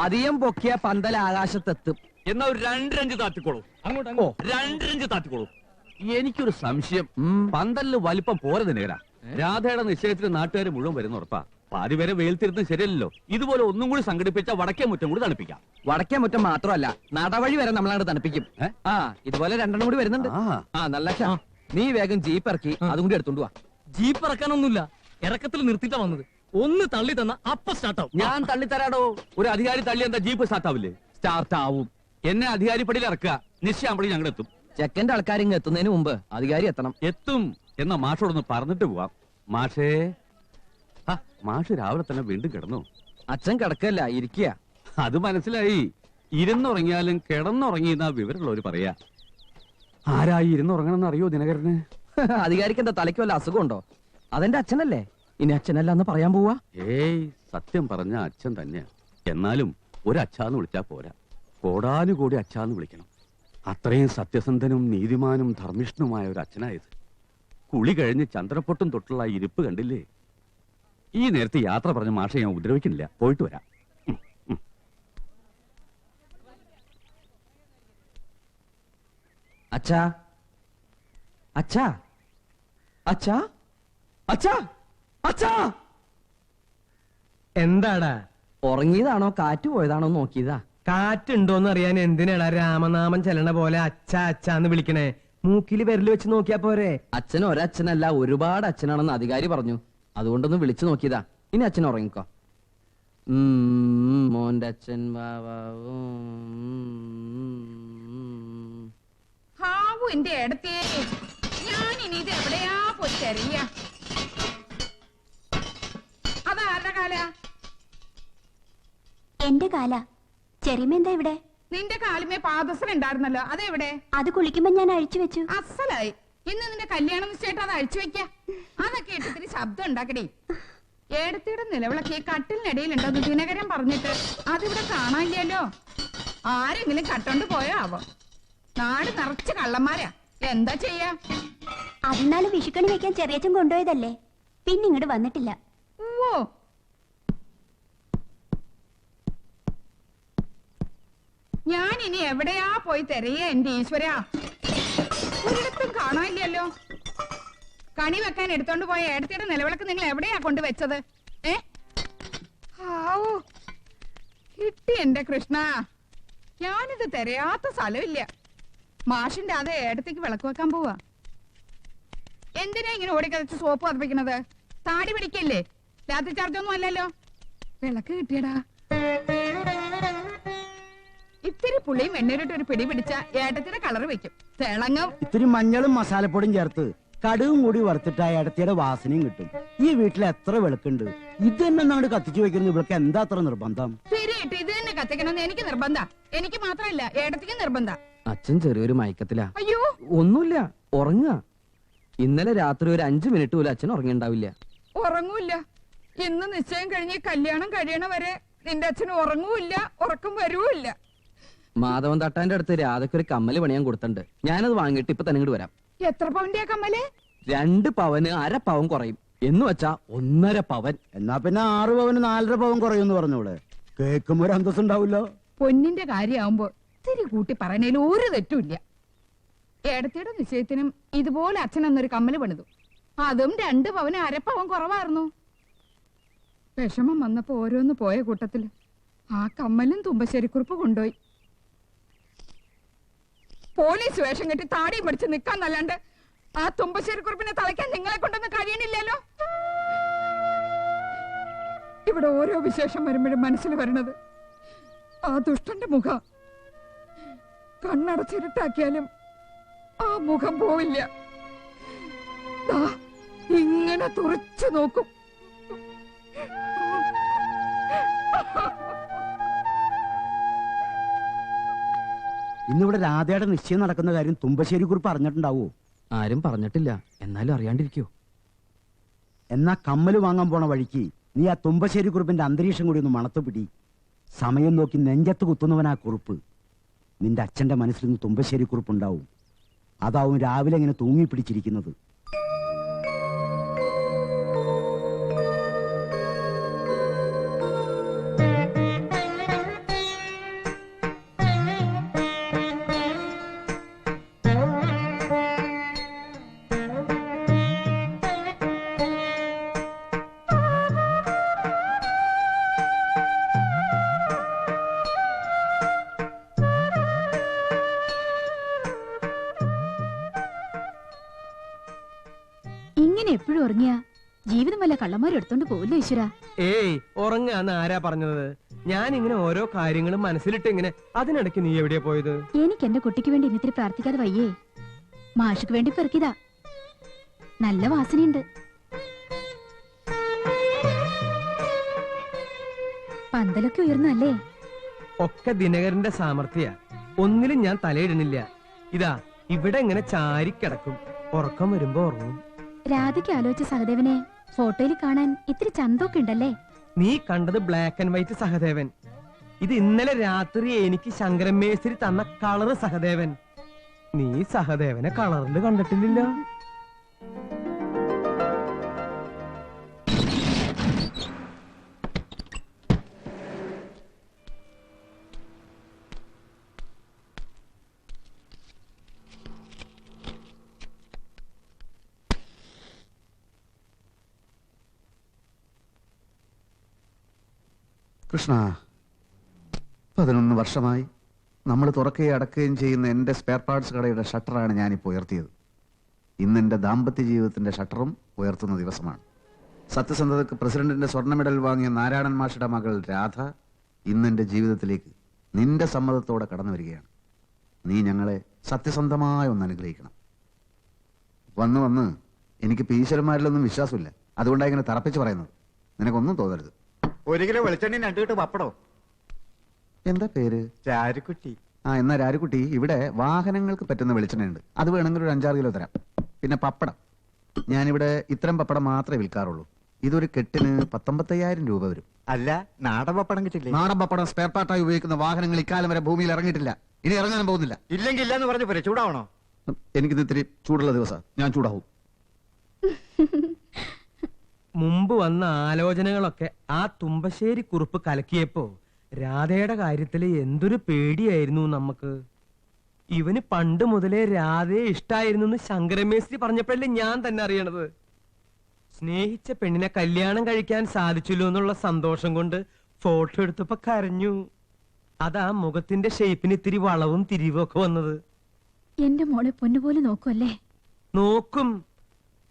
അധികം പൊക്കിയ പന്തൽ ആകാശത്തെത്തും. എന്നാ ഒരു 2 രഞ്ച് താത്തിക്കോളൂ. അങ്ങോട്ട് 2 രഞ്ച് താത്തിക്കോളൂ. എനിക്കൊരു സംശയം, പന്തലിന് വലിപ്പം പോരത് നേരാ. രാധയുടെ നിശ്ചയത്തിന് നാട്ടുകാർ മുഴുവൻ വരുന്ന ഉറപ്പാ. പാതി വരെ വെയിൽത്തിരുന്ന് ശരിയല്ലല്ലോ. ഇതുപോലെ ഒന്നും കൂടി സംഘടിപ്പിച്ച വടക്കേ മുറ്റം കൂടി തണുപ്പിക്കാം. വടക്കേ മുറ്റം മാത്രമല്ല, നടവഴി വരെ നമ്മളാണ് തണുപ്പിക്കും. ഇതുപോലെ 2 കൂടി വരുന്നുണ്ട്. നല്ല നീ വേഗം ജീപ്പ് ഇറക്കി അതും കൂടി എടുത്തോണ്ട് വാ. ജീപ്പ് ഇറക്കാനൊന്നുമില്ല, ഇറക്കത്തിൽ നിർത്തിട്ടാ വന്നത്. ഒന്ന് തള്ളി തന്ന അപ്പ സ്റ്റാർട്ടാവും. ഞാൻ തള്ളിത്തരാടോ. ഒരു അധികാരി തള്ളി എന്താ ജീപ്പ് സ്റ്റാർട്ടാവില്ലേ? സ്റ്റാർട്ട് ആവും. എന്നെ അധികാരിപ്പടിയിൽ ഇറക്കുക. നിശ്ചയാകുമ്പോഴേ ഞങ്ങൾ എത്തും. ചെക്കന്റെ ആൾക്കാരിങ്ങ് എത്തുന്നതിന് മുമ്പ് അധികാരി എത്തണം. എത്തും എന്നാ മാഷോടൊന്ന് പറഞ്ഞിട്ട് പോവാം. മാഷേ, മാഷ് രാവിലെ തന്നെ വീണ്ടും കിടന്നു. അച്ഛൻ കിടക്കല്ല, ഇരിക്കുക. അത് മനസ്സിലായി. ഇരുന്നുറങ്ങിയാലും കിടന്നുറങ്ങിയെന്നാ വിവരമുള്ളവര് പറയാ. ആരായി ഇരുന്നുറങ്ങണമെന്ന് അറിയോ ദിനകരന്? അധികാരിക്ക് എന്താ തലയ്ക്ക് വല്ല അസുഖമുണ്ടോ? അതെന്റെ അച്ഛനല്ലേ. ഇനി അച്ഛനല്ല എന്ന് പറയാൻ പോവാ? ഏയ്, സത്യം പറഞ്ഞ അച്ഛൻ തന്നെയാ. എന്നാലും ഒരച്ഛാന്ന് വിളിച്ചാ പോരാ, കോടാനുകൂടി അച്ഛാന്ന് വിളിക്കണം. അത്രയും സത്യസന്ധനും നീതിമാനും ധർമ്മിഷ്ഠനുമായ ഒരു അച്ഛനായത്. കുളി കഴിഞ്ഞ് ചന്ദ്രപ്പൊട്ടും തൊട്ടുള്ള ഇരിപ്പ് കണ്ടില്ലേ? ഈ നേരത്തെ യാത്ര പറഞ്ഞ മാഷെ ഞാൻ ഉപദ്രവിക്കുന്നില്ല. പോയിട്ട് വരാം. അച്ഛാ, അച്ഛാ, അച്ഛാ, അച്ഛാ, അച്ഛാ. എന്താടാ? ഉറങ്ങിയതാണോ കാറ്റ് പോയതാണോ നോക്കിയതാ. കാറ്റുണ്ടോന്ന് അറിയാൻ എന്തിനാടാ രാമനാമം ചെല്ലണ പോലെ അച്ഛ അച്ഛാന്ന് വിളിക്കണേ? മൂക്കില് വിരൽ വെച്ച് നോക്കിയാ പോരെ? അച്ഛൻ ഒരച്ഛനല്ല, ഒരുപാട് അച്ഛനാണെന്ന് അധികാരി പറഞ്ഞു. അതുകൊണ്ടൊന്ന് വിളിച്ചു നോക്കിയതാ. ഇനി അച്ഛൻ ഉറങ്ങിക്കോ. മോന്റെ അച്ഛൻ ഹാവു എന്റെ അടുത്തേ, ഞാൻ ഇനി ഇത് എവിടെയാ പോയി തരിക? അതാരുടെ കാല? എന്റെ കാല. ചെറിയമ്മ എന്താ ഇവിടെ? നിന്റെ കാലുമേ പാദസരം ഉണ്ടായിരുന്നല്ലോ, അതെവിടെ? അത് കുളിക്കുമ്പോ ഞാൻ അഴിച്ചു വെച്ചു. അസലായി. ഇന്ന് നിന്റെ കല്യാണം നിശ്ചയിട്ടാ അത് അഴിച്ചു വെക്ക. അതൊക്കെ ഇട്ടിത്തിരി ശബ്ദം ഉണ്ടാക്കടി. ഏടത്തിയുടെ നിലവിളക്ക് ഈ കട്ടിലിനിടയിലുണ്ടെന്ന് ദിനകരൻ പറഞ്ഞിട്ട് അതിവിടെ കാണാനില്ലല്ലോ. ആരെങ്കിലും കട്ടോണ്ട് പോയോ ആവോ? നാട് നിറച്ച് കള്ളന്മാരാ. എന്താ ചെയ്യാ? അതിനാല് വിഷുക്കണി വെക്കാൻ ചെറിയച്ഛൻ കൊണ്ടുപോയതല്ലേ, പിന്നെ ഇങ്ങോട്ട് വന്നിട്ടില്ല. ഓ, ഞാൻ ഇനി എവിടെയാ പോയി തെരയ എന്റെ ഈശ്വരാ? ഒരിടത്തും കാണാനില്ലല്ലോ. കണി വെക്കാൻ എടുത്തോണ്ട് പോയ ഏടത്തിയുടെ നിലവിളക്ക് നിങ്ങൾ എവിടെയാ കൊണ്ടുവച്ചത്? കിട്ടി എന്റെ കൃഷ്ണ. ഞാനിത് തെരയാത്ത സ്ഥലമില്ല. മാഷിന്റെ അതേ ഏടത്തേക്ക് വിളക്ക് വെക്കാൻ പോവാ. എന്തിനാ ഇങ്ങനെ ഓടിക്കതച്ച് സോപ്പ് പതിപ്പിക്കണത്? താടി പിടിക്കല്ലേ? രാത്രി ചാർജൊന്നും അല്ലല്ലോ. വിളക്ക് കിട്ടിയടാ. ഇത്തിരി പുളിയും എണ്ണയിലിട്ട് ഒരു പിടി പിടിച്ച ഏട്ടത്തിന്റെ കളർ വെക്കും, തിളങ്ങും. ഇത്തിരി മഞ്ഞളും മസാലപ്പൊടിയും ചേർത്ത് കടുകും കൂടി വറുത്തിട്ട് ഏടത്തിയുടെ വാസനയും കിട്ടും. ഈ വീട്ടിൽ എത്ര വിളക്കുണ്ട്, ഇത് തന്നെ അങ്ങോട്ട് കത്തിച്ചു വെക്കുന്ന ഇവൾക്ക് എന്താ അത്ര നിർബന്ധം? ശരിയായിട്ട് ഇത് തന്നെ കത്തിക്കണമെന്ന് എനിക്ക് നിർബന്ധ. എനിക്ക് മാത്രമല്ല, ഏടത്തിക്ക് നിർബന്ധ. അച്ഛൻ ചെറിയൊരു മയക്കത്തിലാ. അയ്യോ, ഒന്നുമില്ല, ഉറങ്ങുക. ഇന്നലെ രാത്രി ഒരു 5 മിനിറ്റ് പോലും അച്ഛൻ ഉറങ്ങിണ്ടാവില്ല. ഉറങ്ങൂല്ല. ഇന്ന് നിശ്ചയം കഴിഞ്ഞ് കല്യാണം കഴിയണ വരെ നിന്റെ അച്ഛന് ഉറങ്ങൂല്ല, ഉറക്കം വരൂല്ല. മാധവൻ തട്ടാന്റെ അടുത്ത് രാധയ്ക്ക് ഒരു കമ്മല് പണിയാൻ കൊടുത്തിട്ടുണ്ട്. ഞാനത് വാങ്ങിയിട്ട് ഇപ്പൊ തന്നെ ഇങ്ങോട്ട് വരാം. എത്ര പവന്റെ കമ്മല്? 2 പവന് 1/2 പവൻ കുറയും എന്ന് വെച്ചാ 1.5 പവൻ. എന്നാ പിന്നെ 6 പവന് 4.5 പവൻ കുറയുമെന്ന് പറഞ്ഞോളെ. കേൾക്കുമ്പോ ഒരു അന്തസ് ഉണ്ടാവില്ലോ. പൊന്നിന്റെ കാര്യമാവുമ്പോ ഇത്തിരി കൂട്ടി പറയണേൽ ഒരു തെറ്റുമില്ല. ഏടത്തിയുടെ നിശ്ചയത്തിനും ഇതുപോലെ അച്ഛൻ എന്നൊരു കമ്മല് പണിതു. അതും 2 പവന് 1/2 പവൻ കുറവായിരുന്നു. വിഷമം വന്നപ്പോ ഓരോന്ന് പോയ കൂട്ടത്തില് ആ കമ്മലും തുമ്പശ്ശേരിക്കുറിപ്പ് കൊണ്ടുപോയി. പോലീസ് വേഷം കെട്ടി താടിയും പിടിച്ച് നിക്കാന്നല്ലാണ്ട് ആ തുമ്പശ്ശേരിക്കുറിപ്പിനെ തളയ്ക്കാൻ നിങ്ങളെ കൊണ്ടൊന്നും കഴിയണില്ലല്ലോ. ഇവിടെ ഓരോ വിശേഷം വരുമ്പോഴും മനസ്സിൽ വരണത് ആ ദുഷ്ടന്റെ മുഖം. കണ്ണടച്ചിരുട്ടാക്കിയാലും ആ മുഖം പോവില്ല. ഇങ്ങനെ തുറച്ചു നോക്കും. ഇന്നിവിടെ രാധയുടെ നിശ്ചയം നടക്കുന്ന കാര്യം തുമ്പശ്ശേരി കുറിപ്പ് അറിഞ്ഞിട്ടുണ്ടാവോ? ആരും പറഞ്ഞിട്ടില്ല, എന്നാലും അറിയാണ്ടിരിക്കോ? എന്നാ കമ്മല് വാങ്ങാൻ പോണ വഴിക്ക് നീ ആ തുമ്പശ്ശേരി കുറിപ്പിന്റെ അന്തരീക്ഷം കൂടി ഒന്ന് മണത്തു പിടി. സമയം നോക്കി നെഞ്ചത്ത് കുത്തുന്നവനാ കുറിപ്പ്. നിന്റെ അച്ഛന്റെ മനസ്സിൽ നിന്ന് തുമ്പശ്ശേരി കുറിപ്പുണ്ടാവും. അതാവും രാവിലെ ഇങ്ങനെ തൂങ്ങി പിടിച്ചിരിക്കുന്നത്. ഇങ്ങനെ എപ്പോഴും ഉറങ്ങിയ ജീവിതം വല്ല കള്ളന്മാരും എടുത്തോണ്ട് പോവില്ല ഈശ്വര. ഏയ് ഉറങ്ങാന്ന് ആരാ പറഞ്ഞത്? ഞാൻ ഇങ്ങനെ ഓരോ കാര്യങ്ങളും മനസ്സിലിട്ട് ഇങ്ങനെ, അതിനിടയ്ക്ക് നീ എവിടെയാ പോയത്? എനിക്ക് എന്റെ കുട്ടിക്ക് വേണ്ടി ഇന്നിത്തിരി പ്രാർത്ഥിക്കാതെ വയ്യേ. മാഷുക്ക് വേണ്ടി പെറുക്കിയതാ. നല്ല വാസനയുണ്ട്. പന്തലൊക്കെ ഉയർന്നല്ലേ? ഒക്കെ ദിനകരന്റെ സാമർഥ്യ. ഒന്നിലും ഞാൻ തലയിടുന്നില്ല. ഇതാ ഇവിടെ ഇങ്ങനെ ചാരിക്കിടക്കും, ഉറക്കം വരുമ്പോ ഉറങ്ങും. രാധയ്ക്ക് ആലോചിച്ച സഹദേവനെ ഫോട്ടോയിൽ കാണാൻ ഇത്തിരി ചന്തമൊക്കെ ഉണ്ടല്ലേ? നീ കണ്ടത് ബ്ലാക്ക് ആൻഡ് വൈറ്റ് സഹദേവൻ. ഇത് ഇന്നലെ രാത്രി എനിക്ക് ശങ്കരൻ മേസ്ത്രി തന്ന കളറ് സഹദേവൻ. നീ സഹദേവനെ കളറില് കണ്ടിട്ടില്ലല്ലോ. കൃഷ്ണ, 11 വർഷമായി നമ്മൾ തുറക്കുകയും അടക്കുകയും ചെയ്യുന്ന എൻ്റെ സ്പെയർ പാർട്സ് കടയുടെ ഷട്ടറാണ് ഞാനിപ്പോൾ ഉയർത്തിയത്. ഇന്ന് എൻ്റെ ദാമ്പത്യ ജീവിതത്തിൻ്റെ ഷട്ടറും ഉയർത്തുന്ന ദിവസമാണ്. സത്യസന്ധതയ്ക്ക് പ്രസിഡന്റിന്റെ സ്വർണ്ണ മെഡൽ വാങ്ങിയ നാരായണൻ മാഷിയുടെ മകൾ രാധ ഇന്ന് എൻ്റെ ജീവിതത്തിലേക്ക് നിന്റെ സമ്മതത്തോടെ കടന്നു വരികയാണ്. നീ ഞങ്ങളെ സത്യസന്ധമായി ഒന്ന് അനുഗ്രഹിക്കണം. വന്ന് വന്ന് എനിക്കിപ്പോൾ ഈശ്വരന്മാരിലൊന്നും വിശ്വാസമില്ല. അതുകൊണ്ടാണ് ഇങ്ങനെ തറപ്പിച്ച് പറയുന്നത്. നിനക്കൊന്നും തോന്നരുത്. 1 കിലോ വെളിച്ചെണ്ണ 2 കിട്ട് പപ്പടോ. എന്താ പേര്? ചാരുക്കുട്ടി. എന്നാ രാരുക്കുട്ടി, ഇവിടെ വാഹനങ്ങൾക്ക് പറ്റുന്ന വെളിച്ചെണ്ണയുണ്ട്. അത് വേണമെങ്കിൽ ഒരു 5-6 കിലോ തരാം. പിന്നെ പപ്പടം, ഞാനിവിടെ ഇത്തരം പപ്പടം മാത്രമേ വിൽക്കാറുള്ളൂ. ഇതൊരു കെട്ടിന് 19,000 രൂപ വരും. അല്ല, നാടൻ പപ്പടം കിട്ടില്ലേ? നാടൻ പപ്പടം സ്പെയർ പാർട്ടായി ഉപയോഗിക്കുന്ന വാഹനങ്ങൾ ഇക്കാലം വരെ ഭൂമിയിൽ ഇറങ്ങിയിട്ടില്ല. ഇനി ഇറങ്ങാനും പോകുന്നില്ല. ഇല്ലെങ്കിൽ ഇല്ലെന്ന് പറഞ്ഞു പോരെ. ചൂടാവണോ? എനിക്കിത് ഇത്തിരി ചൂടുള്ള ദിവസം, ഞാൻ ചൂടാവും. മുമ്പ് വന്ന ആലോചനകളൊക്കെ ആ തുമ്പശ്ശേരി കുറുപ്പ് കലക്കിയപ്പോ രാധയുടെ കാര്യത്തില് എന്തൊരു പേടിയായിരുന്നു നമുക്ക്. ഇവന് പണ്ട് മുതലേ രാധയെ ഇഷ്ടായിരുന്നു എന്ന് ശങ്കരമേശ്വരി പറഞ്ഞപ്പോഴല്ലേ ഞാൻ തന്നെ അറിയണത്. സ്നേഹിച്ച പെണ്ണിനെ കല്യാണം കഴിക്കാൻ സാധിച്ചല്ലോ എന്നുള്ള സന്തോഷം കൊണ്ട് ഫോട്ടോ എടുത്തപ്പോ കരഞ്ഞു. അതാ മുഖത്തിന്റെ ഷേപ്പിന് ഇത്തിരി വളവും തിരിവും ഒക്കെ വന്നത്. എന്റെ മോളെ പൊന്നുപോലെ നോക്കുമല്ലേ? നോക്കും.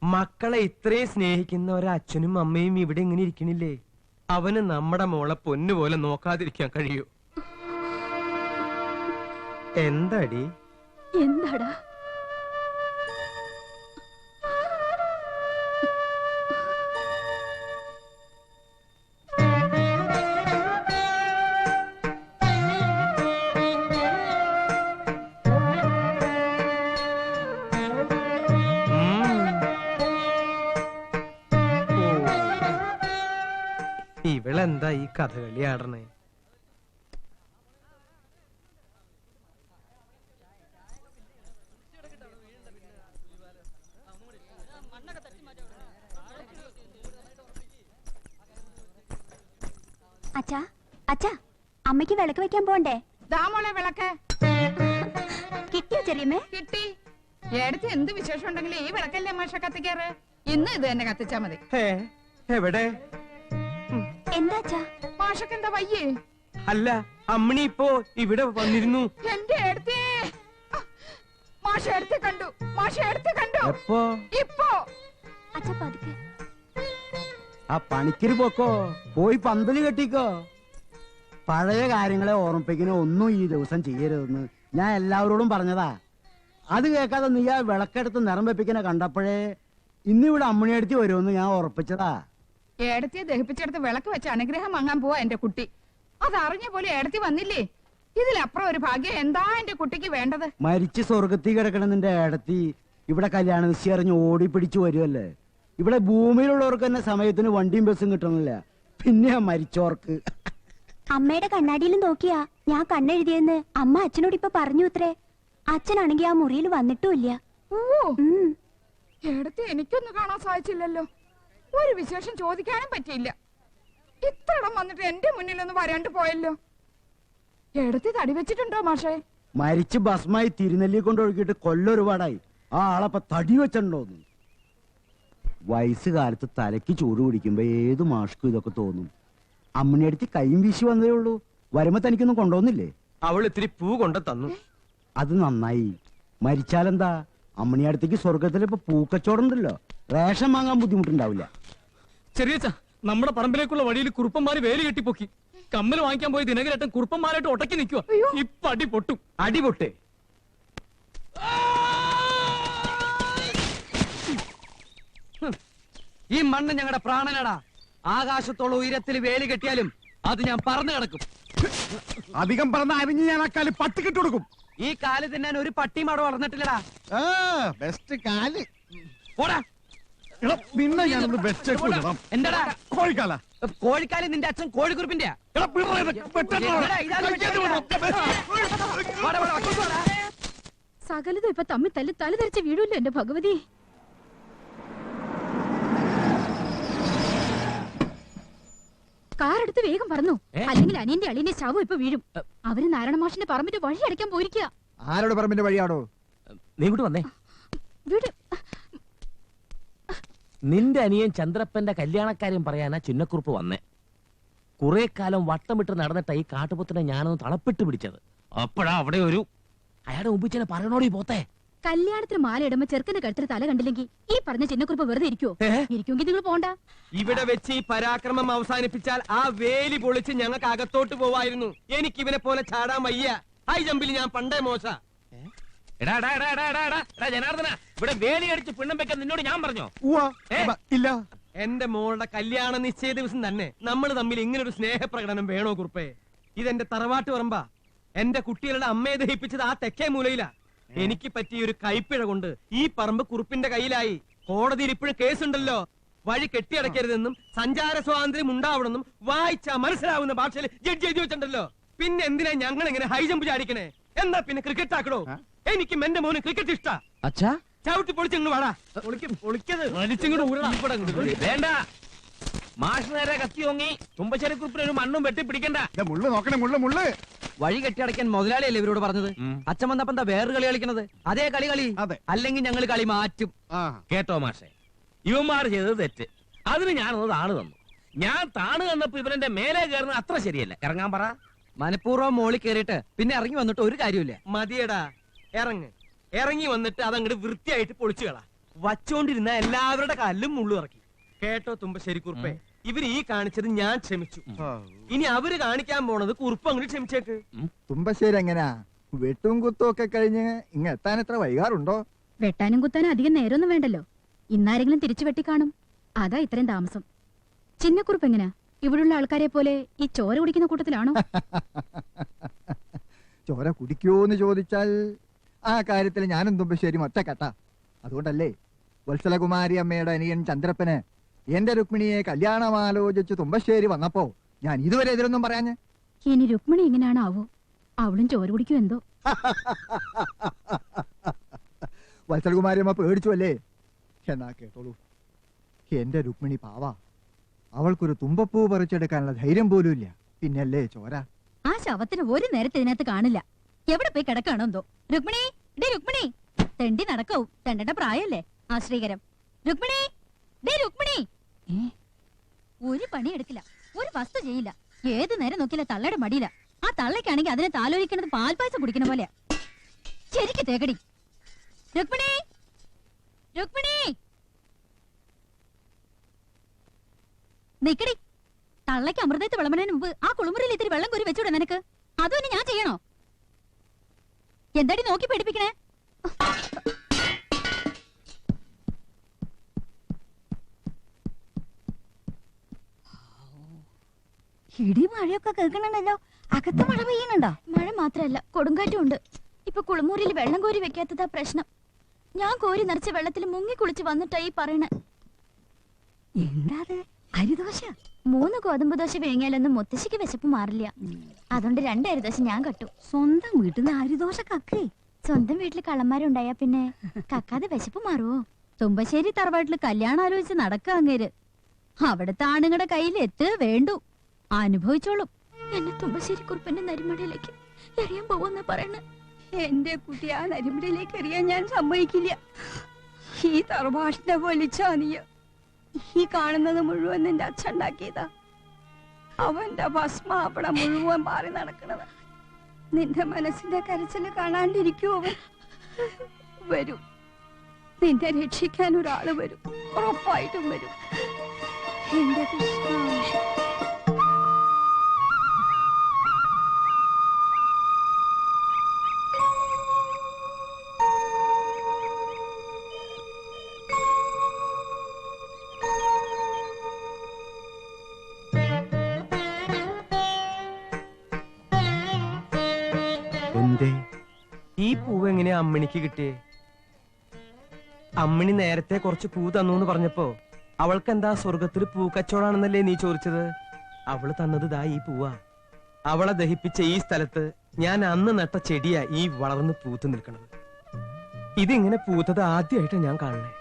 മക്കളെ ഇത്രയും സ്നേഹിക്കുന്ന ഒരച്ഛനും അമ്മയും ഇവിടെ ഇങ്ങനെ ഇരിക്കണില്ലേ? അവന് നമ്മുടെ മോളെ പൊന്നുപോലെ നോക്കാതിരിക്കാൻ കഴിയൂ? എന്താടി? എന്താടാ? ഇവളെന്താ ഈ കഥകളി ആടണേ? അച്ഛാ, അച്ഛാ, അമ്മയ്ക്ക് വിളക്ക് വെക്കാൻ പോണ്ടേ? ദാമോളെ വിളക്ക് കിട്ടിയോ ചെറിയമ്മേ? കിട്ടി. എടുത്ത് എന്ത് വിശേഷം ഉണ്ടെങ്കിലും ഈ വിളക്കല്ലേ മാഷ കത്തിക്കാറ്. ഇന്ന് ഇത് തന്നെ കത്തിച്ചാ മതി. എവിടെ? എന്താ അച്ഛാ? മാഷക്ക് എന്താ വയ്യേ? അല്ല, അമ്മണി ഇപ്പോ ഇവിടെ വന്നിരുന്നു. എന്റെ എടുത്തേ മാഷ എടുത്ത് കണ്ടു. മാഷ എടുത്ത് കണ്ടു. എപ്പോ? ഇപ്പോ. അച്ഛാ പതുക്കെ. ആ പണിക്കര് പോക്കോ, പോയി പന്തല് കെട്ടിക്കോ. പഴയ കാര്യങ്ങളെ ഓർമ്മിപ്പിക്കുന്ന ഒന്നും ഈ ദിവസം ചെയ്യരുതെന്ന് ഞാൻ എല്ലാവരോടും പറഞ്ഞതാ. അത് കേൾക്കാതെ നീ ആ വിളക്കെടുത്ത് നിറം വെപ്പിക്കണ കണ്ടപ്പോഴേ ഇന്നിവിടെ അമ്മണിയടുത്ത് വരുമെന്ന് ഞാൻ ഉറപ്പിച്ചതാ. ഏടത്തിയെ ദഹിപ്പിച്ചെടുത്ത് വിളക്ക് വെച്ച് അനുഗ്രഹം വാങ്ങാൻ പോവാ എന്റെ കുട്ടി. അതറിഞ്ഞ പോലെ ഏടത്തി വന്നില്ലേ? ഇതിലപ്പുറം ഒരു ഭാഗ്യം എന്താ എന്റെ കുട്ടിക്ക് വേണ്ടത്? മരിച്ച് സ്വർഗത്തിൽ കിടക്കണ നിന്റെ ഏടത്തി ഇവിടെ കല്യാണ നിശ്ചയം അറിഞ്ഞ് ഓടി പിടിച്ചു വരുമല്ലേ. ഇവിടെ ഭൂമിയിലുള്ളവർക്ക് തന്നെ സമയത്തിന് വണ്ടിയും ബസ്സും കിട്ടണില്ല, പിന്നെ മരിച്ചോർക്ക്. അമ്മയുടെ കണ്ണാടിയിലും നോക്കിയാ ഞാൻ കണ്ണെഴുതിയെന്ന് അമ്മ അച്ഛനോട് ഇപ്പൊ പറഞ്ഞു അത്രേ. അച്ഛനാണെങ്കി ആ മുറിയിൽ വന്നിട്ടുമില്ല. ഏടത്തി എനിക്കൊന്നും കാണാൻ സാധിച്ചില്ലല്ലോ. ഒരു വിശേഷം ചോദിക്കാനും പറ്റിയില്ല. ഇത്രടം വന്നിട്ട് എന്റെ മുന്നിലൊന്ന് വരാണ്ട് പോയല്ലോ. ഏടത്തി തടി വെച്ചിട്ടുണ്ടോ മാഷേ? മരിച്ച് ഭസ്മായി തിരുനെല്ലി കൊണ്ട് ഒഴുകിയിട്ട് കൊല്ലൊരുപാടായി. ആ ആളപ്പൊ തടി വെച്ചിട്ടുണ്ടോന്ന്. വയസ്സുകാലത്ത് തലയ്ക്ക് ചൂട് പിടിക്കുമ്പോ ഏത് മാഷ്ക്കും ഇതൊക്കെ തോന്നും. അമ്മണിയടുത്ത് കൈയും വീശി വന്നേ ഉള്ളൂ. വരുമ്പോ തനിക്കൊന്നും കൊണ്ടുവന്നില്ലേ? അവൾ ഇത്തിരി പൂ കൊണ്ട് തന്നു. അത് നന്നായി. മരിച്ചാലെന്താ, അമ്മണിയടുത്തേക്ക് സ്വർഗത്തിൽ ഇപ്പൊ പൂക്കച്ചോടുണ്ടല്ലോ. റേഷൻ വാങ്ങാൻ ബുദ്ധിമുട്ടുണ്ടാവില്ല. ചെറിയച്ച, നമ്മുടെ പറമ്പിലേക്കുള്ള വഴിയിൽ കുറുപ്പന്മാര് വേലി കെട്ടിപ്പൊക്കി. കമ്മൽ വാങ്ങിക്കാൻ പോയി ദിനകരേട്ടൻ കുറുപ്പന്മാരായിട്ട് ഒട്ടക്കി നിൽക്കുക. ഇപ്പൊ അടി പൊട്ടും. അടിപൊട്ടെ. ഈ മണ്ണ് ഞങ്ങളുടെ പ്രാണനടാ. ആകാശത്തോളം ഉയരത്തിൽ വേലി കെട്ടിയാലും അത് ഞാൻ പറന്നു കിടക്കും. അധികം പറഞ്ഞ അരിഞ്ഞ് ഞാൻ ആ കാല് പട്ടിക്കിട്ട് കൊടുക്കും. ഈ കാല് തിന്നാൻ ഒരു പട്ടിയും അവിടെ വളർന്നിട്ടില്ലടാ. ബെസ്റ്റ് കാല്. പോടാ. പിന്നെ ഞാനൊന്ന് വെച്ചേക്കൂടാ. എന്താടാ കോഴിക്കാല? കോഴിക്കാല് നിന്റെ അച്ഛൻ കോഴിക്കുറിപ്പിന്റെ. സകലതും ഇപ്പൊ തമ്മിൽ തല്ലി തല ധരിച്ച് വീഴൂല്ലോ എന്റെ ഭഗവതി. കാറെടുത്ത് വേഗം പറഞ്ഞു, അല്ലെങ്കിൽ അനിയന്റെ അളിയന്റെ ശവം ഇപ്പൊ വീഴും. അവര് നാരായണ മാഷിന്റെ പറമ്പിന്റെ വഴി അടയ്ക്കാൻ പോയിരിക്കുക. ആരോട് പറമ്പിന്റെ വഴിയാടോ? നീ ഇങ്ങോട്ട് വന്നേ. വീട് നിന്റെ അനിയൻ ചന്ദ്രപ്പന്റെ കല്യാണക്കാര്യം പറയാനാ ചിന്നക്കുറുപ്പ് വന്നേ. കുറെ കാലം വട്ടമിട്ട് നടന്നിട്ട ഈ കാട്ടുപൊത്തിനെ ഞാനൊന്ന് തളപ്പിട്ട് പിടിച്ചത്. അപ്പോഴാ അവിടെ ഒരു അയാളുടെ മുമ്പിച്ചനെ പറയണോടി പോത്തെ. കല്യാണത്തിന് മാല ഇടുമ്പോ ചെറുക്കന്റെ കഴുത്തിൽ തല കണ്ടില്ലെങ്കിൽ ഈ പറഞ്ഞ ചിന്നക്കുറിപ്പ് വെറുതെ ഇരിക്കുവോ? ഇരിക്കുമെങ്കിൽ നിങ്ങൾ പോണ്ട. ഇവിടെ വെച്ച് ഈ പരാക്രമം അവസാനിപ്പിച്ചാൽ ആ വേലി പൊളിച്ച് ഞങ്ങൾക്ക് അകത്തോട്ട് പോവായിരുന്നു. എനിക്ക് ഇവനെ പോലെ ചാടാൻ വയ്യ. ഹൈ ജമ്പിൽ ഞാൻ പണ്ടേ മോശ. ജനാർദ്ദന, ഇവിടെ വേലി അടിച്ച് പിണ്ണം വെക്കാൻ നിന്നോട് ഞാൻ പറഞ്ഞോ? ഇല്ല. എന്റെ മോളുടെ കല്യാണ നിശ്ചയ ദിവസം തന്നെ നമ്മൾ തമ്മിൽ ഇങ്ങനൊരു സ്നേഹപ്രകടനം വേണോ കുറുപ്പേ? ഇതെന്റെ തറവാട്ട് പറമ്പാ. എന്റെ കുട്ടികളുടെ അമ്മയെ ദഹിപ്പിച്ചത് ആ തെക്കേ മൂലയില. എനിക്ക് പറ്റിയ ഒരു കൈപ്പിഴ കൊണ്ട് ഈ പറമ്പ് കുറുപ്പിന്റെ കയ്യിലായി. കോടതിയിൽ ഇപ്പോഴും കേസുണ്ടല്ലോ. വഴി കെട്ടിയടക്കരുതെന്നും സഞ്ചാര സ്വാതന്ത്ര്യം ഉണ്ടാവണമെന്നും വായിച്ചാ മനസ്സിലാവുന്ന ഭാഷയിൽ ജഡ്ജി എഴുതി വെച്ചിട്ടുണ്ടല്ലോ. പിന്നെ എന്തിനാ ഞങ്ങൾ ഇങ്ങനെ ഹൈ ജമ്പ് ചാടിക്കണേ? എന്നാ പിന്നെ ക്രിക്കറ്റ് ആക്കണോ? എനിക്കും എന്റെ മോന് ക്രിക്കറ്റ് ഇഷ്ടാ. അച്ഛാ, ചവിട്ടി പൊളിച്ചിങ്ങോട്ട് വാടാ. വേണ്ട, മാഷ് നേരെ കത്തി ഓങ്ങി തുമ്പശ്ശേരി കുറിപ്പിന് ഒരു മണ്ണും വെട്ടി പിടിക്കണ്ട. മുള്ളു നോക്കണേ, മുള്ളു. വഴി കെട്ടിയടക്കാൻ മുതലാളിയല്ലേ ഇവരോട് പറഞ്ഞത്? അച്ഛൻ വന്നപ്പോ എന്താ വേറൊരു കളി കളിക്കണത്? അതേ കളി. അല്ലെങ്കിൽ ഞങ്ങൾ കളി മാറ്റും. കേട്ടോ മാഷെ, ഇവന്മാർ ചെയ്തത് തെറ്റ്. അതിന് ഞാനൊന്ന് താണു തന്നു. ഞാൻ താണു തന്നപ്പോ ഇവരെന്റെ മേലെ കയറുന്നത് അത്ര ശരിയല്ല. ഇറങ്ങാൻ പറ. മനഃപൂർവ്വം മോളിൽ കയറിയിട്ട് പിന്നെ ഇറങ്ങി വന്നിട്ട് ഒരു കാര്യമില്ല. മതിയടാ, ഇറങ്ങി വന്നിട്ട് അതങ്ങോട്ട് വൃത്തിയായിട്ട് പൊളിച്ചു കളാ. വച്ചോണ്ടിരുന്ന എല്ലാവരുടെ കാലിലും മുള്ളു ഇറക്കി. കേട്ടോ തുമ്പശ്ശേരി കുറുപ്പേ, ഇവര് ഈ കാണിച്ചത് ഞാൻ ക്ഷമിച്ചു. ഇനി അവര് കാണിക്കാൻ പോണത് കുറുപ്പ് അങ്ങോട്ട് ക്ഷമിച്ചേക്ക്. തുമ്പശ്ശേരി എങ്ങനാ വെട്ടും കുത്തും ഒക്കെ കഴിഞ്ഞ് ഇങ്ങ എത്താൻ എത്ര വൈകാറുണ്ടോ? വെട്ടാനും കുത്താനും അധികം നേരമൊന്നും വേണ്ടല്ലോ. ഇന്നാരെങ്കിലും തിരിച്ചു വെട്ടി കാണും. അതാ ഇത്രയും താമസം. ചിന്നക്കുറിപ്പ് എങ്ങനാ? ഇവിടുള്ള ആൾക്കാരെ പോലെ ഈ ചോര കുടിക്കുന്ന കൂട്ടത്തിലാണോ? ചോര കുടിക്കുവോന്ന് ചോദിച്ചാൽ ആ കാര്യത്തിൽ ഞാനും തുമ്പശ്ശേരി ഒറ്റക്കെട്ട. അതുകൊണ്ടല്ലേ വത്സലകുമാരി അമ്മയുടെ അനിയൻ ചന്ദ്രപ്പന് എന്റെ രുക്മിണിയെ കല്യാണം ആലോചിച്ച് തുമ്പശ്ശേരി വന്നപ്പോ ഞാൻ ഇതുവരെ എതിരൊന്നും പറയാഞ്ഞ്. ഇനി രുക്മിണി എങ്ങനെയാണോ ആവോ? അവളും ചോര കുടിക്കും എന്തോ. വത്സലകുമാരി അമ്മ പേടിച്ചു അല്ലേ? എന്നാ കേട്ടോളൂ, എന്റെ രുക്മിണി പാവാ. അവൾക്കൊരു തുമ്പപ്പൂ പറിച്ചെടുക്കാനുള്ള ധൈര്യം പോലും ഇല്ല. പിന്നല്ലേ ചോര. ആ ശവത്തിന് ഒരു നേരത്തെ ഇതിനകത്ത് കാണില്ല. എവിടെ പോയി കിടക്കാണോ എന്തോ. രുക്മിണി, രുക്മിണി, തെണ്ടി നടക്കാവും. തെണ്ടന്റെ പ്രായല്ലേ ആശ്രീകരം. രുക്മിണി, രുക്മിണി. ഒരു പണി എടുക്കില്ല, ഒരു വസ്തു ചെയ്യില്ല. ഏത് നേരം നോക്കില്ല തള്ളയുടെ മടിയില്ല. ആ തള്ളയ്ക്കാണെങ്കിൽ അതിനെ താലോലിക്കണത് പാൽപ്പായസം കുടിക്കണ പോലെ. ശരിക്ക് തേക്കടി. രുക്മിണി, രുക്മിണി, നിക്കടി. തള്ളയ്ക്ക് അമൃതത്തെ വിളമ്പുന്നതിന് മുമ്പ് ആ കുളിമുറിയിൽ ഇത്തിരി വെള്ളം കോരി വെച്ചൂടെ നിനക്ക്? അതും ഞാൻ ചെയ്യണോ? എന്താടി നോക്കി പേടിപ്പിക്കണേ? ഇടി മഴയൊക്കെ കേൾക്കണുണ്ടല്ലോ. അകത്ത് മഴ പെയ്യുന്നുണ്ടോ? മഴ മാത്രല്ല, കൊടുങ്കാറ്റും ഉണ്ട്. ഇപ്പൊ കുളിമുറിയിൽ വെള്ളം കോരി വെക്കാത്തതാ പ്രശ്നം. ഞാൻ കോരി നിറച്ച വെള്ളത്തിൽ മുങ്ങി കുളിച്ച് വന്നിട്ടാ ഈ പറയണ. എന്താ അരിദോശ? 3 ഗോതമ്പ് ദോശ വിഴുങ്ങിയാലൊന്നും മുത്തശ്ശിക്ക് വിശപ്പ് മാറില്ല. അതുകൊണ്ട് 2 അരിദോശ ഞാൻ കട്ടു. സ്വന്തം വീട്ടിൽ നിന്ന് അരിദോശ കക്കേ? സ്വന്തം വീട്ടിൽ കള്ളന്മാരുണ്ടായാ പിന്നെ കക്കാതെ വിശപ്പ് മാറുവോ? തുമ്പശ്ശേരി തറവാട്ടില് കല്യാണം ആലോചിച്ച് നടക്കുക അങ്ങേര്. അവിടുത്തെ ആണുങ്ങളുടെ കയ്യിൽ എത്തുക വേണ്ടു. അനുഭവിച്ചോളും. എന്നെ തുമ്പശ്ശേരി കുറുപ്പിന്റെ നരിമടയിലേക്ക് എറിയാൻ പോവെന്ന് പറയണ. എന്റെ കുട്ടി ആ നരിമടയിലേക്ക് എറിയാൻ ഞാൻ സമ്മതിക്കില്ല. ഈ തറവാട്ടിനെ വലിച്ചാനിയ ഈ കാണുന്നത് മുഴുവൻ നിന്റെ അച്ഛൻ ഉണ്ടാക്കിയതാ. അവന്റെ ഭസ്മ അവിടെ മുഴുവൻ മാറി നടക്കണത്. നിന്റെ മനസ്സിന്റെ കരച്ചില് കാണാണ്ടിരിക്കൂ അവൻ. വരൂ, നിന്നെ രക്ഷിക്കാൻ ഒരാള് വരും, ഉറപ്പായിട്ടും വരും. എന്റെ കൃഷ്ണ. എന്തേ? ഈ പൂവ് എങ്ങനെയാ അമ്മിണിക്ക് കിട്ടിയേ? അമ്മിണി നേരത്തെ കുറച്ച് പൂ തന്നു എന്ന് പറഞ്ഞപ്പോ അവൾക്ക് എന്താ സ്വർഗത്തിൽ പൂക്കച്ചവടാണെന്നല്ലേ നീ ചോദിച്ചത്? അവള് തന്നത് ദാ ഈ പൂവാ. അവളെ ദഹിപ്പിച്ച ഈ സ്ഥലത്ത് ഞാൻ അന്ന് നട്ട ചെടിയാ ഈ വളർന്ന് പൂത്ത് നിൽക്കണത്. ഇതിങ്ങനെ പൂത്തത് ആദ്യമായിട്ട് ഞാൻ കാണണേ.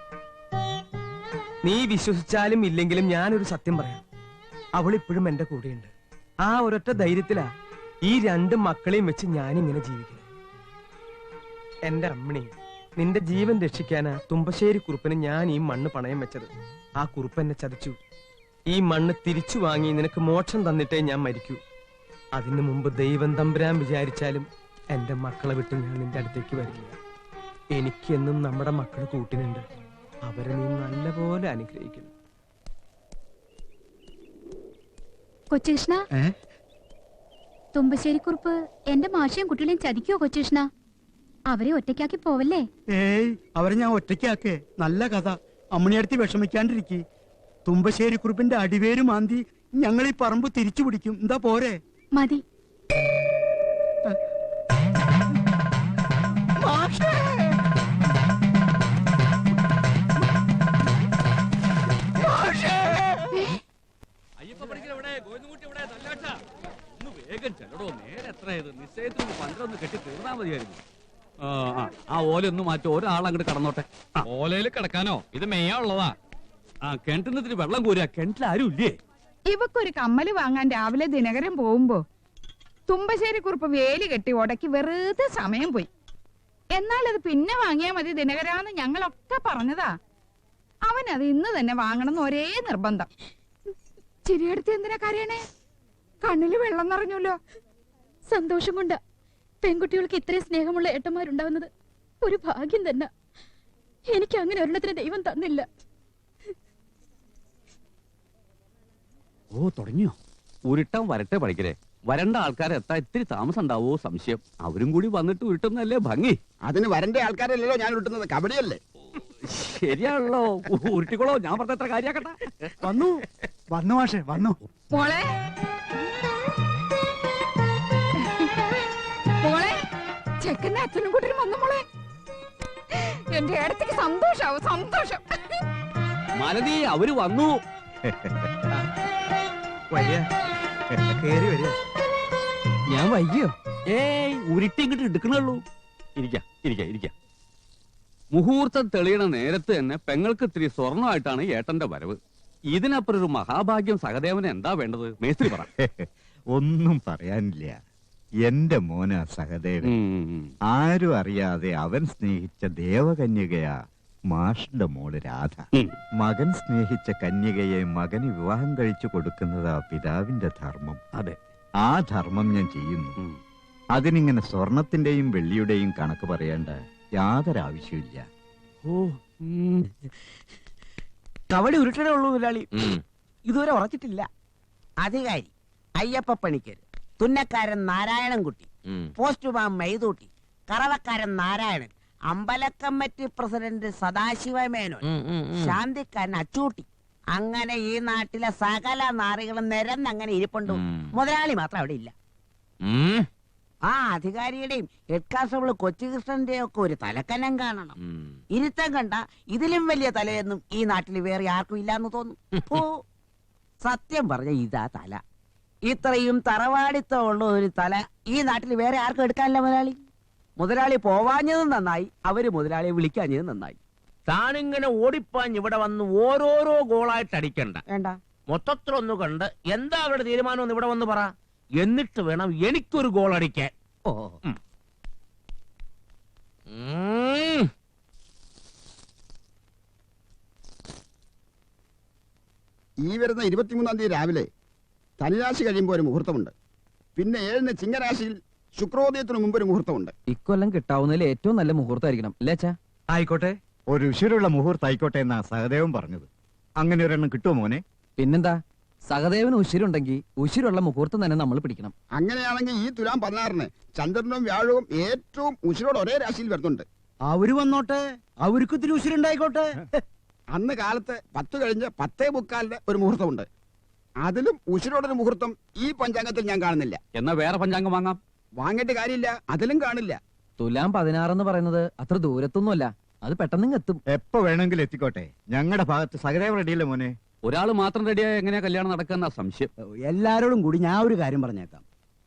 നീ വിശ്വസിച്ചാലും ഇല്ലെങ്കിലും ഞാനൊരു സത്യം പറയാം. അവൾ ഇപ്പോഴും എന്റെ കൂടെയുണ്ട്. ആ ഒരൊറ്റ ധൈര്യത്തിലാ ഈ 2 മക്കളെയും വെച്ച് ഞാനിങ്ങനെ ജീവിക്കുന്നത്. എന്റെ അമ്മിണി, നിന്റെ ജീവൻ രക്ഷിക്കാനാ തുമ്പശ്ശേരി കുറുപ്പിന് ഞാൻ ഈ മണ്ണ് പണയം വെച്ചത്. ആ കുറുപ്പ് എന്നെ ചതിച്ചു. ഈ മണ്ണ് തിരിച്ചു വാങ്ങി നിനക്ക് മോക്ഷം തന്നിട്ടേ ഞാൻ മരിക്കൂ. അതിനു മുമ്പ് ദൈവം തമ്പുരാൻ വിചാരിച്ചാലും എന്റെ മക്കളെ വിട്ട് ഞാൻ നിന്റെ അടുത്തേക്ക് വരില്ല. എനിക്കെന്നും നമ്മുടെ മക്കൾ കൂട്ടിനുണ്ട്. അവരെ നീ നല്ലപോലെ അനുഗ്രഹിക്കണം. കൊച്ചുകൃഷ്ണ, തുമ്പശ്ശേരി കുറുപ്പ് എന്റെ മാഷയും കുട്ടികളെയും ചതിക്കോ കൊച്ചുകൃഷ്ണ? അവരെ ഒറ്റയ്ക്കാക്കി പോവല്ലേ? ഏയ്, അവരെ ഞാൻ ഒറ്റയ്ക്കാക്കേ. നല്ല കഥ. അമ്മണിയടുത്ത് വിഷമിക്കാണ്ടിരിക്കി. തുമ്പശ്ശേരി കുറുപ്പിന്റെ അടിവേര് മാന്തി ഞങ്ങൾ ഈ പറമ്പ് തിരിച്ചു പിടിക്കും. എന്താ പോരെ? മതി. ആ ഓലൊന്ന് മാറ്റി ഒരാളങ്ങോട്ട് കടന്നോട്ടെ. ഓലയിൽ കിടക്കാനോ? ഇത് മെയ്യാനുള്ളതാ. ആ കിണറ്റിന് വെള്ളം കോരുക. കിണറ്റിൽ ആരും ഇല്ലേ? ഇവക്കൊരു കമ്മല് വാങ്ങാൻ രാവിലെ ദിനകരൻ പോകുമ്പോ തുമ്പശ്ശേരി കുറുപ്പ് വേലി കെട്ടി ഉടക്കി വെറുതെ സമയം പോയി. എന്നാൽ അത് പിന്നെ വാങ്ങിയാ മതി ദിനകരാന്ന് ഞങ്ങളൊക്കെ പറഞ്ഞതാ. അവനത് ഇന്ന് തന്നെ വാങ്ങണമെന്ന് ഒരേ നിർബന്ധം. ചിരിയെടുത്ത് എന്തിനാ കരയണേ? കണ്ണില് വെള്ളം നിറഞ്ഞല്ലോ. സന്തോഷം കൊണ്ട് പെൺകുട്ടികൾക്ക് ഇത്രയും സ്നേഹമുള്ള ഏട്ടന്മാരുണ്ടാവുന്നത് ഒരു ഭാഗ്യം തന്നെ. എനിക്ക് അങ്ങനെ ഒരെണ്ണത്തിന് ദൈവം തന്നില്ല. ഓ, തുടങ്ങിയോ? ഉരുട്ടം വരട്ടെ പഠിക്കരെ. വരണ്ട ആൾക്കാരെ എത്താൻ ഇത്തിരി താമസം ഉണ്ടാവോ സംശയം. അവരും കൂടി വന്നിട്ട് ഉരുട്ടുന്നല്ലേ ഭംഗി. അതിന് വരണ്ട ആൾക്കാരല്ലല്ലോ ഞാൻ ഉരുട്ടുന്നത്, കബഡിയല്ലേ? ശരിയാണല്ലോ, ഉരുട്ടിക്കോളോ. ഞാൻ പറഞ്ഞ എത്ര കാര്യാക്കട്ടെ. വന്നു വന്നു മാഷേ, വന്നു. മോളെ മോളെ, ചെക്കന്റെ അച്ഛനും കൂട്ടരും വന്നു മോളെ. എന്റെ ഇടത്തേക്ക് സന്തോഷാവും, സന്തോഷം. മലതി, അവര് വന്നു. കേറി വരിക. ഞാൻ വൈകിയോ? ഏയ്, ഉരുട്ടി ഇങ്ങോട്ട് എടുക്കണുള്ളൂ. ഇരിക്ക. മുഹൂർത്തം തെളിയണ നേരത്ത് തന്നെ പെങ്ങൾക്ക് ഇത്തിരി സ്വർണ്ണമായിട്ടാണ് ഏട്ടന്റെ വരവ്. ഇതിനപ്പുറം ഒരു മഹാഭാഗ്യം സഹദേവന് എന്താ വേണ്ടത്? മേസ്ത്രി പറ. ഒന്നും പറയാനില്ല. എന്റെ മോന സഹദേവൻ. ആരും അറിയാതെ അവൻ സ്നേഹിച്ച ദേവകന്യകയാ മാഷിന്റെ മോള് രാധ. മകൻ സ്നേഹിച്ച കന്യകയെ മകന് വിവാഹം കഴിച്ചു കൊടുക്കുന്നതാ പിതാവിന്റെ ധർമ്മം. അതെ, ആ ധർമ്മം ഞാൻ ചെയ്യുന്നു. അതിനിങ്ങനെ സ്വർണത്തിന്റെയും വെള്ളിയുടെയും കണക്ക് പറയേണ്ട യാതൊരു ആവശ്യമില്ല. കവടി ഉരുട്ടേ ഉള്ളൂ മുതലാളി. ഇതുവരെ ഉറച്ചിട്ടില്ല. അധികാരി അയ്യപ്പ പണിക്കര്, തുന്നക്കാരൻ നാരായണൻകുട്ടി, പോസ്റ്റ്മാൻ മൈതൂട്ടി, കറവക്കാരൻ നാരായണൻ, അമ്പലക്കമ്മിറ്റി പ്രസിഡന്റ് സദാശിവ മേനോൻ, ശാന്തിക്കാരൻ അച്ചൂട്ടി. അങ്ങനെ ഈ നാട്ടിലെ സകല നാറികളും നിരന്നങ്ങനെ ഇരിപ്പുണ്ടു. മുതലാളി മാത്രം അവിടെ ഇല്ല. ആ അധികാരിയുടെയും ഹെഡ് കോൺസ്റ്റബിൾ കൊച്ചുകൃഷ്ണന്റെയും ഒക്കെ ഒരു തലക്കനം കാണണം. ഇരുത്തം കണ്ട ഇതിലും വലിയ തലയൊന്നും ഈ നാട്ടിൽ വേറെ ആർക്കും ഇല്ലാന്ന് തോന്നും. ഓ, സത്യം പറഞ്ഞ ഇതാ തല. ഇത്രയും തറവാടിത്തമുള്ള ഒരു തല ഈ നാട്ടിൽ വേറെ ആർക്കും എടുക്കാനില്ല മുതലാളി. മുതലാളി പോവാഞ്ഞതും നന്നായി, അവര് മുതലാളിയെ വിളിക്കാഞ്ഞതും നന്നായി. താനിങ്ങനെ ഓടിപ്പാഞ്ഞ് ഇവിടെ വന്ന് ഓരോരോ ഗോളായിട്ട് അടിക്കണ്ട. വേണ്ട, മൊത്തത്തിലൊന്നു കണ്ട് എന്താ അവരുടെ തീരുമാനം എന്ന് ഇവിടെ വന്ന് പറ. എന്നിട്ട് വേണം എനിക്കൊരു ഗോൾ അടിക്കാൻ. ഓ, ഈ വരുന്ന 23-ാം തീയതി രാവിലെ ധനുരാശി കഴിയുമ്പോൾ ഒരു മുഹൂർത്തമുണ്ട്. പിന്നെ 7-ന് ചിങ്ങരാശിയിൽ ശുക്രോദയത്തിന് മുമ്പ് ഒരു മുഹൂർത്തമുണ്ട്. ഇക്കൊല്ലം കിട്ടാവുന്നതിൽ ഏറ്റവും നല്ല മുഹൂർത്തമായിരിക്കണം അല്ലേ അച്ഛാ? ആയിക്കോട്ടെ, ഒരു ഉശിരുള്ള മുഹൂർത്തായിക്കോട്ടെ എന്നാ സഹദേവൻ പറഞ്ഞത്. അങ്ങനെ ഒരെണ്ണം കിട്ടുമോ മോനെ? പിന്നെന്താ, സഹദേവന് ഉശിരുണ്ടെങ്കിൽ ഉശിരുള്ള മുഹൂർത്തം തന്നെ നമ്മൾ പിടിക്കണം. അങ്ങനെയാണെങ്കിൽ ഈ തുലാം 16-ന് ചന്ദ്രനും വ്യാഴവും ഏറ്റവും ഉശിരോട് ഒരേ രാശിയിൽ വരുന്നുണ്ട്. അവര് വന്നോട്ടെ, അവർക്ക് ഇത്തിരി ഉശിരുണ്ടായിക്കോട്ടെ. അന്ന് കാലത്ത് 10 കഴിഞ്ഞ് 10:45 ഒരു മുഹൂർത്തമുണ്ട്. അതിലും ഉശിരോടൊരു മുഹൂർത്തം ഈ പഞ്ചാംഗത്തിൽ ഞാൻ കാണുന്നില്ല. എന്നാ വേറെ പഞ്ചാംഗം വാങ്ങാം. വാങ്ങിയിട്ട് കാര്യമില്ല, അതിലും കാണില്ല. തുലാം 16 എന്ന് പറയുന്നത് അത്ര ദൂരത്തൊന്നുമല്ല, അത് പെട്ടെന്ന് എത്തും. എപ്പോ വേണമെങ്കിലും എത്തിക്കോട്ടെ. ഞങ്ങളുടെ ഭാഗത്ത് സഹദേവൻ റെഡിയല്ലേ മോനെ? ഒരാൾ മാത്രം റെഡിയായ എങ്ങനെയാ കല്യാണം നടക്കുന്ന സംശയം. എല്ലാരോടും കൂടി ഞാൻ ഒരു കാര്യം പറഞ്ഞേക്കാം.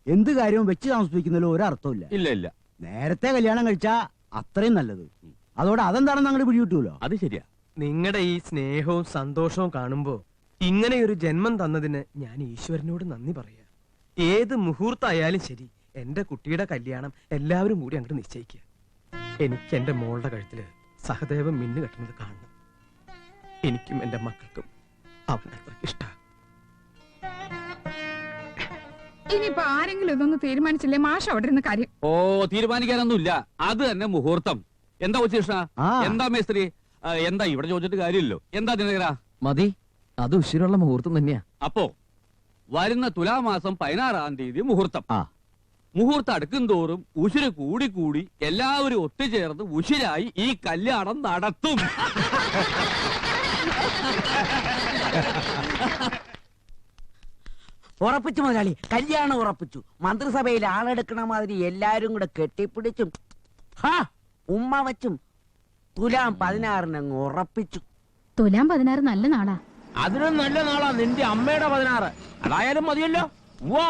എന്ത് കാര്യവും വെച്ച് താമസിപ്പിക്കുന്നതിലും ഒരർത്ഥമില്ല. ഇല്ല ഇല്ല, നേരത്തെ കല്യാണം കഴിച്ചാ അത്രയും നല്ലത്. അതോടെ അതെന്താണെന്ന് അങ്ങോട്ട് പിടികിട്ടൂലോ. അത് ശരിയാ. നിങ്ങളുടെ ഈ സ്നേഹവും സന്തോഷവും കാണുമ്പോ ഇങ്ങനെ ഒരു ജന്മം തന്നതിന് ഞാൻ ഈശ്വരനോട് നന്ദി പറയാ. ഏത് മുഹൂർത്തായാലും ശരി, എന്റെ കുട്ടിയുടെ കല്യാണം എല്ലാവരും കൂടി അങ്ങോട്ട് നിശ്ചയിക്കുക. എനിക്ക് എന്റെ മോളുടെ കഴുത്തില് സഹദേവൻ മിന്നു കെട്ടുന്നത് കാണണം. എനിക്കും എന്റെ മക്കൾക്കും അവന്റെ അത്രയ്ക്ക് ഇഷ്ട. ഇനിയിപ്പോ ആരെങ്കിലും ഇതൊന്ന് തീരുമാനിച്ചില്ലേ മാഷ് അവിടെ ഇരുന്ന് കാര്യം? ഓ, തീരുമാനിക്കാനൊന്നുമില്ല, അത് തന്നെ മുഹൂർത്തം. എന്താ ഉച്ചകൃഷ്ണ, എന്താ മേസ്ത്രി, എന്താ ഇവിടെ ചോദിച്ചിട്ട് കാര്യമില്ലല്ലോ. എന്താ ദിനകര? മതി, അത് ഉശിരുള്ള മുഹൂർത്തം തന്നെയാ. അപ്പോ വരുന്ന തുലാമാസം 16-ാം തീയതി മുഹൂർത്തം. മുഹൂർത്തം അടുക്കും തോറും ഉശിര് കൂടി കൂടി എല്ലാവരും ഒത്തുചേർന്ന് ഉശിരായി ഈ കല്യാണം നടത്തും. ഉറപ്പിച്ചു മുതലാളി, കല്യാണം ഉറപ്പിച്ചു. മന്ത്രിസഭയിൽ ആളെടുക്കണ മാതിരി എല്ലാരും കൂടെ കെട്ടിപ്പിടിച്ചും ഉമ്മ വച്ചും തുലാം 16-ന് അങ്ങ് ഉറപ്പിച്ചു. തുലാം 16 നല്ല നാളാ. അതിനും നല്ല നാളാ നിന്റെ അമ്മയുടെ 16. അതായാലും മതിയല്ലോ. വാ,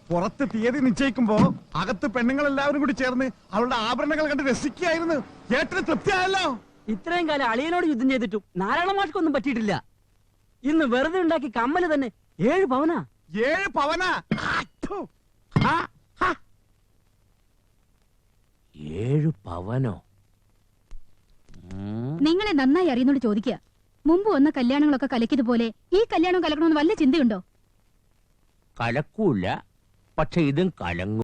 പുറത്ത് തീയതി നിശ്ചയിക്കുമ്പോ അകത്ത് പെണ്ണുങ്ങളെല്ലാവരും കൂടി ചേർന്ന് അവളുടെ ആഭരണങ്ങൾ കണ്ട് രസിക്കുകയായിരുന്നു. ഏട്ടന് തൃപ്തിയായല്ലോ. ഇത്രയും കാലം അളിയനോട് യുദ്ധം ചെയ്തിട്ടും നാരായണ മാഷ്ക്കൊന്നും പറ്റിയിട്ടില്ല. ഇന്ന് വെറുതെ ഉണ്ടാക്കി കമ്മല് തന്നെ 7 പവനാ. 7 പവനാ? 7 പവനോ? നിങ്ങളെ നന്നായി അറിയുന്നോട് ചോദിക്കുക. മുമ്പ് വന്ന കല്യാണങ്ങളൊക്കെ കലക്കിയതുപോലെ ഈ കല്യാണം കലക്കണമെന്ന് വല്ല ചിന്തയുണ്ടോ? കലക്കൂല, പക്ഷെ ഇതും കലങ്ങും.